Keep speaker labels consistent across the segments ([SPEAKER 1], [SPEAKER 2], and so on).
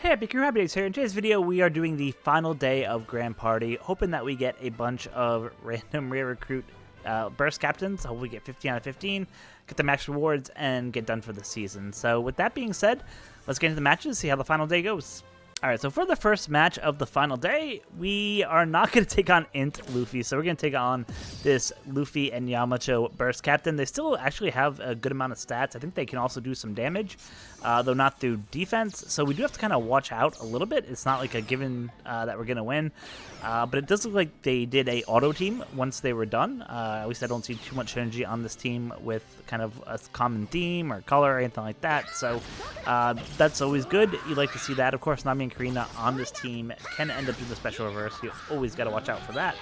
[SPEAKER 1] Hey, HappiDaze here. In today's video, we are doing the final day of Grand Party, hoping that we get a bunch of random rare recruit burst captains. Hopefully get 15 out of 15, get the max rewards, and get done for the season. So with that being said, let's get into the matches, see how the final day goes. Alright, so for the first match of the final day, we are not going to take on Int Luffy, so we're going to take on this Luffy and Yamato burst captain. They still actually have a good amount of stats. I think they can also do some damage, though not through defense, so we do have to kind of watch out a little bit. It's not like a given that we're going to win, but it does look like they did a auto team once they were done. At least I don't see too much synergy on this team with kind of a common theme or color or anything like that, so that's always good. You like to see that. Of course, Nami and Karina on this team can end up doing the special reverse. You always got to watch out for that.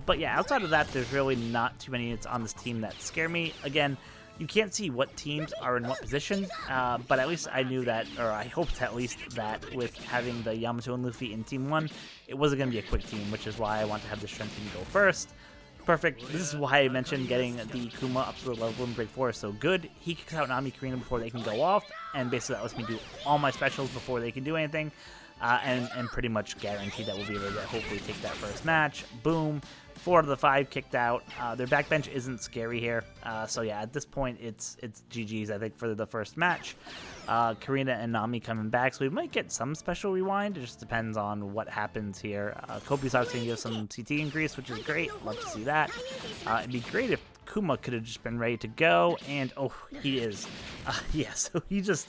[SPEAKER 1] But yeah, outside of that, there's really not too many units on this team that scare me. Again, you can't see what teams are in what position, but at least I knew that, or I hoped at least that with having the Yamato and Luffy in Team 1, it wasn't going to be a quick team, which is why I want to have the Strength team go first. Perfect. This is why I mentioned getting the Kuma up to the level in Break 4 is so good. He kicks out Nami Karina before they can go off, and basically that lets me do all my specials before they can do anything, and pretty much guarantee that we'll be able to hopefully take that first match. Boom. 4 out of the 5 kicked out. Their backbench isn't scary here, so yeah, at this point it's GG's, I think, for the first match. Karina and Nami coming back, so we might get some special rewind. It just depends on what happens here. Kobe's obviously going to give some CT increase, which is great. Love to see that. It'd be great if Kuma could have just been ready to go, and oh, he is. Yeah, so he just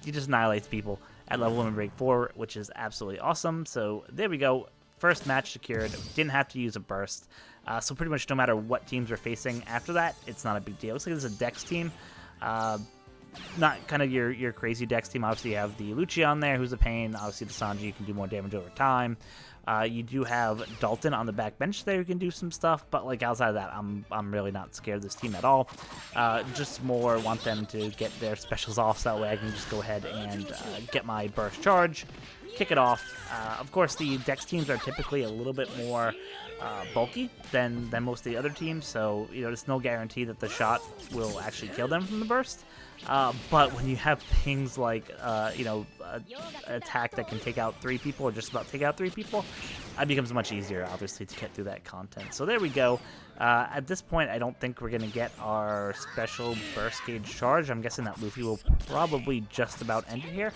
[SPEAKER 1] annihilates people at level 1 Break 4, which is absolutely awesome. So there we go. First match secured. Didn't have to use a burst. So pretty much no matter what teams we're facing after that, it's not a big deal. Looks like this is a Dex team. Not kind of your crazy Dex team. Obviously, you have the Lucci on there, who's a pain. Obviously, the Sanji can do more damage over time. You do have Dalton on the back bench there who can do some stuff, but like outside of that, I'm really not scared of this team at all. Just more want them to get their specials off, so that way I can just go ahead and get my burst charge, kick it off. Of course, the Dex teams are typically a little bit more bulky than most of the other teams, so you know there's no guarantee that the shot will actually kill them from the burst. But when you have things like, an attack that can take out 3 people or just about take out 3 people, it becomes much easier, obviously, to get through that content. So there we go. At this point, I don't think we're going to get our special burst gauge charge. I'm guessing that Luffy will probably just about end it here.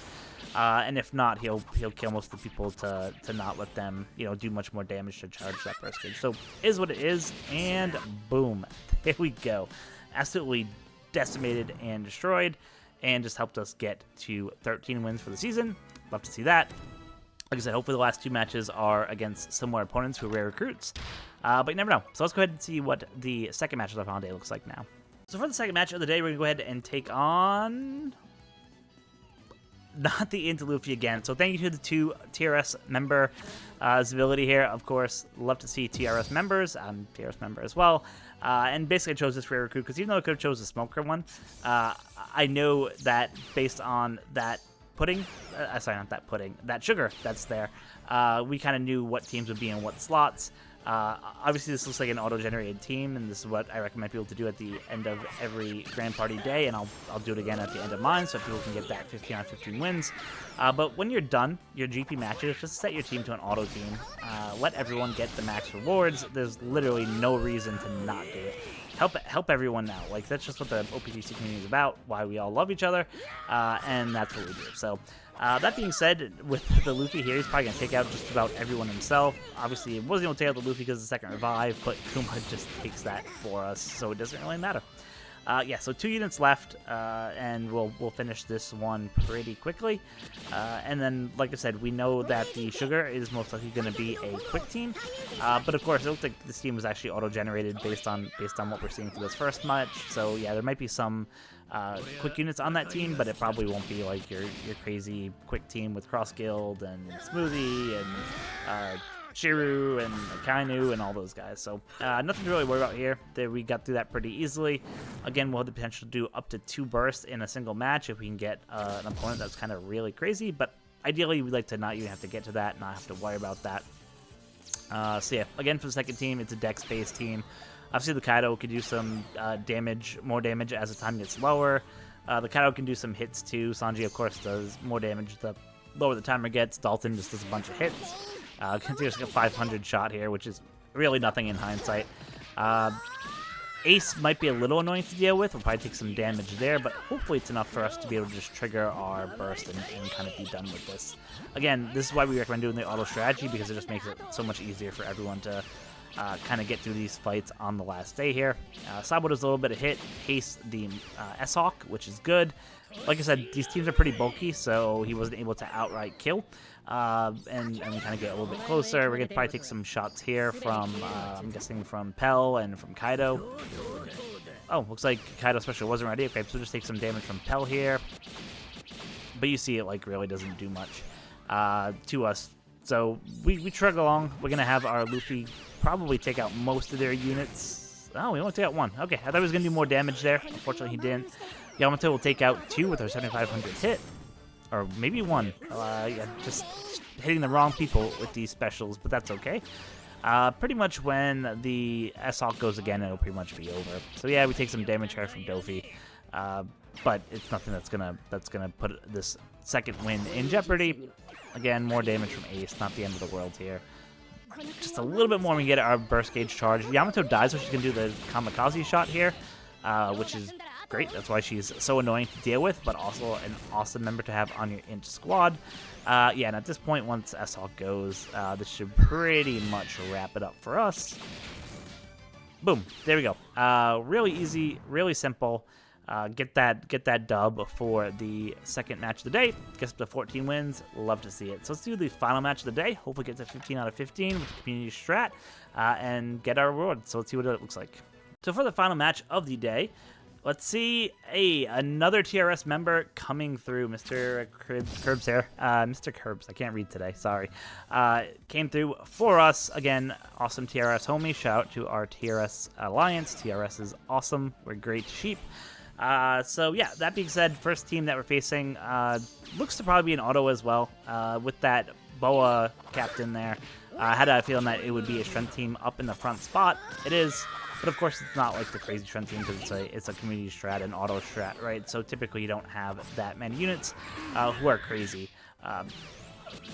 [SPEAKER 1] And if not, he'll kill most of the people to not let them, do much more damage to charge that burst gauge. So is what it is, and boom, there we go. Absolutely decimated and destroyed, and just helped us get to 13 wins for the season. Love to see that. Like I said, hopefully the last 2 matches are against similar opponents who are rare recruits, but you never know. So let's go ahead and see what the second match of the final day looks like now. So for the second match of the day, we're going to go ahead and take on not the Int Luffy again. So thank you to the 2 TRS member ability here. Of course, love to see TRS members. I'm a TRS member as well. And basically I chose this rare recruit because even though I could have chose the smoker one, I know that based on that pudding, sorry, not that pudding, that sugar that's there, we kind of knew what teams would be in what slots. Obviously this looks like an auto-generated team, and this is what I recommend people to do at the end of every Grand Party day, and I'll do it again at the end of mine so people can get that 15 out of 15 wins. But when you're done your GP matches, just set your team to an auto team. Let everyone get the max rewards. There's literally no reason to not do it. Help everyone out. Like, that's just what the OPTC community is about, why we all love each other, and that's what we do. So that being said, with the Luffy here, he's probably going to take out just about everyone himself. Obviously, it wasn't going to take out the Luffy because of the second revive, but Kuma just takes that for us, so it doesn't really matter. Yeah, so 2 units left, and we'll finish this one pretty quickly. And then, like I said, we know that the sugar is most likely going to be a quick team. But of course, it looks like this team was actually auto-generated based on what we're seeing for this first match. So yeah, there might be some quick units on that team, but it probably won't be like your crazy quick team with Cross Guild and Smoothie and Shiru and Kainu and all those guys. So nothing to really worry about here. We got through that pretty easily. Again, we'll have the potential to do up to 2 bursts in a single match if we can get an opponent that's kind of really crazy, but ideally we'd like to not even have to get to that, not have to worry about that. So yeah, again, for the second team, it's a dex-based team. Obviously the Kaido could do some more damage as the time gets lower. The Kaido can do some hits too. Sanji, of course, does more damage the lower the timer gets, Dalton just does a bunch of hits. Continues a 500 shot here, which is really nothing in hindsight. Ace might be a little annoying to deal with. We'll probably take some damage there, but hopefully it's enough for us to be able to just trigger our burst and kind of be done with this. Again, this is why we recommend doing the auto strategy, because it just makes it so much easier for everyone to kind of get through these fights on the last day here. Sabo does a little bit of hit, haste the S-Hawk, which is good. Like I said, these teams are pretty bulky, so he wasn't able to outright kill. And we kind of get a little bit closer. We're going to probably take some shots here from, I'm guessing from Pell and from Kaido. Oh, looks like Kaido special wasn't ready. Okay, so just take some damage from Pell here. But you see it, like, really doesn't do much to us. So we trudge along. We're going to have our Luffy probably take out most of their units. Oh, we only take out one. Okay, I thought he was going to do more damage there. Unfortunately, he didn't. Yamato will take out 2 with our 7500 hit. Or maybe 1. Yeah, just hitting the wrong people with these specials, but that's okay. Pretty much when the S-Hawk goes again, it'll pretty much be over. So yeah, we take some damage here from Dofi. But it's nothing that's gonna put this second win in jeopardy. Again, more damage from Ace, not the end of the world here. Just a little bit more when we get our burst gauge charge. Yamato dies, so she's gonna do the kamikaze shot here, which is great. That's why she's so annoying to deal with, but also an awesome member to have on your Inch squad. Yeah, and at this point, once S-Hawk goes, this should pretty much wrap it up for us. Boom, there we go. Really easy, really simple. Get that dub for the second match of the day. Gets up to 14 wins. Love to see it. So let's do the final match of the day. Hopefully get to 15 out of 15 with the community strat and get our reward. So let's see what it looks like. So for the final match of the day, let's see another TRS member coming through. Mr. Curbs here. Mr. Curbs, I can't read today, sorry. Came through for us. Again, awesome TRS homie. Shout out to our TRS Alliance. TRS is awesome. We're great sheep. So yeah, that being said, first team that we're facing looks to probably be an auto as well. With that Boa captain there, I had a feeling that it would be a strength team up in the front spot. It is. But of course, it's not like the crazy strength team because it's a community strat and auto strat, right? So typically you don't have that many units who are crazy.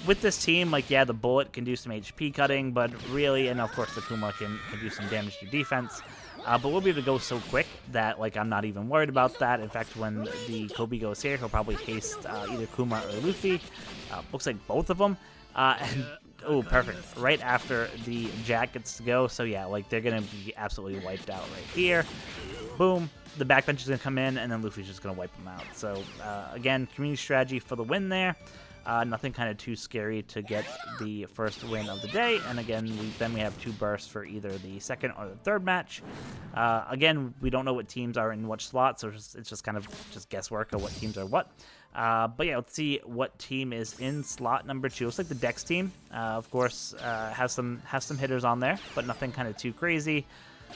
[SPEAKER 1] With this team, like, yeah, the Bullet can do some HP cutting, but really, and of course the Kuma can do some damage to defense. But we'll be able to go so quick that, like, I'm not even worried about that. In fact, when the Kobe goes here, he'll probably haste either Kuma or Luffy. Looks like both of them. And oh, perfect. Right after the Jack gets to go. So yeah, like, they're going to be absolutely wiped out right here. Boom. The backbench is going to come in, and then Luffy's just going to wipe them out. So, again, community strategy for the win there. Nothing kind of too scary to get the first win of the day. And again, then we have 2 bursts for either the second or the third match. Again, we don't know what teams are in which slot, so it's just kind of just guesswork of what teams are what. But yeah, let's see what team is in slot number 2. Looks like the Dex team, of course, has some hitters on there, but nothing kind of too crazy.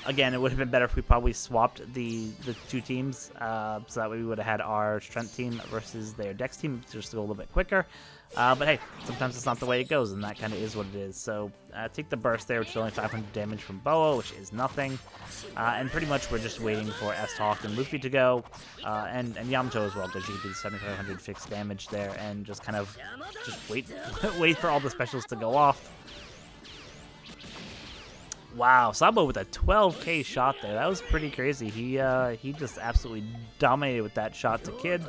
[SPEAKER 1] Again, it would have been better if we probably swapped the 2 teams, so that way we would have had our strength team versus their Dex team, just to go a little bit quicker. But hey, sometimes it's not the way it goes, and that kind of is what it is. So take the burst there, which is only 500 damage from Boa, which is nothing. And pretty much we're just waiting for S-Hawk and Luffy to go, and Yamato as well, because you can do 7,500 fixed damage there, and just kind of just wait for all the specials to go off. Wow, Sabo with a 12k shot there. That was pretty crazy. He just absolutely dominated with that shot to Kid.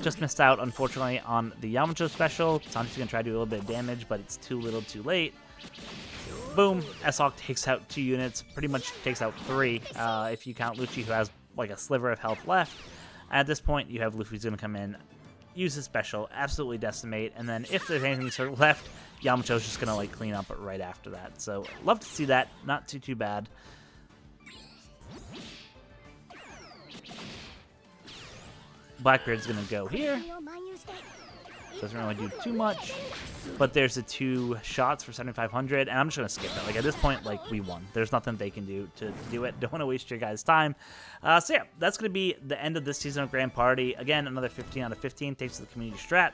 [SPEAKER 1] Just missed out, unfortunately, on the Yamato special. Sanji's going to try to do a little bit of damage, but it's too little too late. Boom. S-Hawk takes out 2 units. Pretty much takes out 3 if you count Lucci, who has like a sliver of health left. At this point, you have Luffy's going to come in, use his special, absolutely decimate, and then if there's anything sort of left, Yamato's just gonna like clean up right after that. So love to see that. Not too bad. Blackbeard's gonna go here. Doesn't really do too much, but there's the 2 shots for 7,500, and I'm just gonna skip it. Like, at this point, like, we won. There's nothing they can do to do it. Don't want to waste your guys' time. So yeah, that's gonna be the end of this season of Grand Party. Again, another 15 out of 15 thanks to the community strat.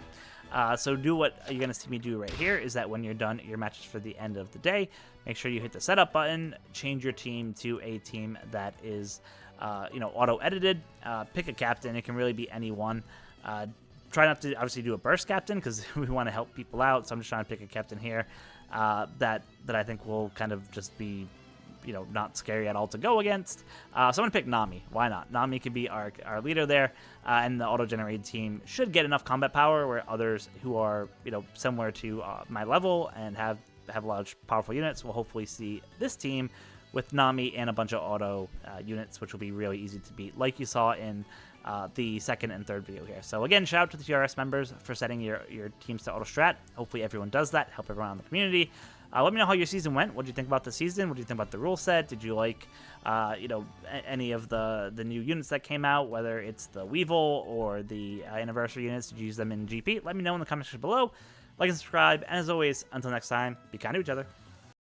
[SPEAKER 1] So do what you're going to see me do right here is that when you're done your matches for the end of the day, make sure you hit the setup button, change your team to a team that is, auto-edited. Pick a captain. It can really be anyone. try not to obviously do a burst captain because we want to help people out. So I'm just trying to pick a captain here that I think will kind of just be, not scary at all to go against. So I'm going to pick Nami. Why not? Nami can be our leader there, and the auto-generated team should get enough combat power where others who are, similar to my level and have large, powerful units will hopefully see this team with Nami and a bunch of auto units, which will be really easy to beat, like you saw in the second and third video here. So again, shout out to the TRS members for setting your teams to auto strat. Hopefully everyone does that. Help everyone in the community. Let me know how your season went. What did you think about the season? What did you think about the rule set? Did you like, any of the new units that came out, whether it's the Weevil or the anniversary units? Did you use them in GP? Let me know in the comment section below. Like and subscribe. And as always, until next time, be kind to each other.